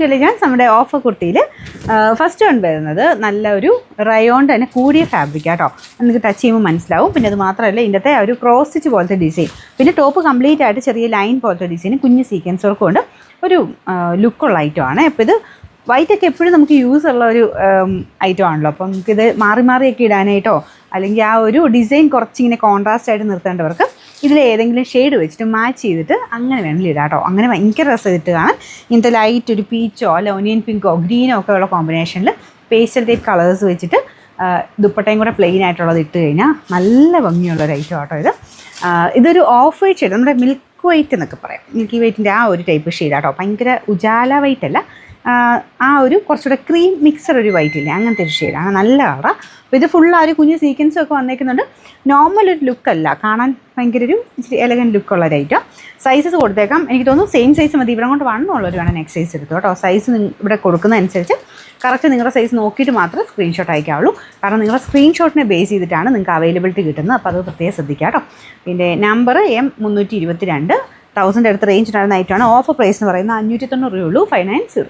To elegance നമ്മുടെ offer കുർത്തിയിൽ first one വരുന്നത് നല്ല ഒരു റയോണ്ട് തന്നെ കൂടിയ ഫാബ്രിക് കേട്ടോ. നിങ്ങൾക്ക് ടച്ച് ചെയ്യുമ്പോൾ മനസ്സിലാവും. പിന്നെ അത് മാത്രമല്ല ഇതിൻ്റെ ഒരു ക്രോസ് സ്റ്റിച്ച് പോലത്തെ ഡിസൈൻ, പിന്നെ ടോപ്പ് കംപ്ലീറ്റ് ആയിട്ട് ചെറിയ ലൈൻ പോലത്തെ ഡിസൈൻ, കുഞ്ഞ് സീക്വൻസ് വർക്ക് കൊണ്ട് ഒരു ലുക്കുള്ള ഐറ്റമാണ്. അപ്പോൾ ഇത് വൈറ്റൊക്കെ എപ്പോഴും നമുക്ക് യൂസ് ഉള്ള ഒരു ഐറ്റം ആണല്ലോ. അപ്പം നമുക്കിത് മാറി മാറിയൊക്കെ ഇടാനായിട്ടോ അല്ലെങ്കിൽ ആ ഒരു ഡിസൈൻ കുറച്ചിങ്ങനെ കോൺട്രാസ്റ്റ് ആയിട്ട് നിർത്തേണ്ടവർക്ക് ഇതിൽ ഏതെങ്കിലും ഷെയ്ഡ് വെച്ചിട്ട് മാച്ച് ചെയ്തിട്ട് അങ്ങനെ വേണമെങ്കിൽ ഇടാം കേട്ടോ. അങ്ങനെ ഭയങ്കര രസമായിട്ട് കാണാൻ ഇങ്ങനത്തെ ലൈറ്റ് ഒരു പീച്ചോ അല്ല ഒനിയൻ പിങ്കോ ഗ്രീനോ ഒക്കെ ഉള്ള കോമ്പിനേഷനിൽ പേസ്റ്റൽ ടൈപ്പ് കളേഴ്സ് വെച്ചിട്ട് ദുപ്പട്ടയും കൂടെ പ്ലെയിൻ ആയിട്ടുള്ളത് ഇട്ട് കഴിഞ്ഞാൽ നല്ല ഭംഗിയുള്ളൊരു ഐറ്റം കേട്ടോ ഇത്. ഇതൊരു ഓഫ് വൈറ്റ് ഷെയ്ഡ്, നമ്മുടെ മിൽക്ക് വൈറ്റ് എന്നൊക്കെ പറയാം, മിൽക്കി വൈറ്റിൻ്റെ ആ ഒരു ടൈപ്പ് ഷെയ്ഡ് കേട്ടോ. ഭയങ്കര ഉജാല വൈറ്റ് അല്ല, ആ ഒരു കുറച്ചുകൂടെ ക്രീം മിക്സർ ഒരു വൈറ്റ് ഇല്ലേ, അങ്ങനത്തെ ഒരു ഷെയ്ഡാണ്. നല്ല കളറാണ്. അപ്പോൾ ഇത് ഫുൾ ആ ഒരു കുഞ്ഞ് സീക്വൻസും ഒക്കെ വന്നേക്കുന്നുണ്ട്. നോർമൽ ഒരു ലുക്കല്ല, കാണാൻ ഭയങ്കര ഒരു ഇച്ചിരി എലഗൻറ്റ് ലുക്കുള്ള ഒരു ഐറ്റം. സൈസസ് കൊടുത്തേക്കാം. എനിക്ക് തോന്നുന്നു സെയിം സൈസ് മതി. ഇവിടെ കൊണ്ട് വണ്ണുള്ളവർ വേണം നെക്സ്റ്റ് സൈസ് എടുത്തു കേട്ടോ. സൈസ് ഇവിടെ കൊടുക്കുന്നതനുസരിച്ച് കറക്റ്റ് നിങ്ങളുടെ സൈസ് നോക്കിയിട്ട് മാത്രമേ സ്ക്രീൻഷോട്ട് അയക്കാവുള്ളൂ. കാരണം നിങ്ങളുടെ സ്ക്രീൻഷോട്ടിനെ ബേസ് ചെയ്തിട്ടാണ് നിങ്ങൾക്ക് അവൈലബിലിറ്റി കിട്ടുന്നത്. അപ്പോൾ അത് പ്രത്യേകം ശ്രദ്ധിക്കുക കേട്ടോ. പിന്നെ നമ്പർ M322 1000 അടുത്ത റേഞ്ചിനായിരുന്ന ഐറ്റമാണ്. ഓഫർ പ്രൈസ് എന്ന് പറയുന്നത് 590 രൂപയുള്ളൂ. 590.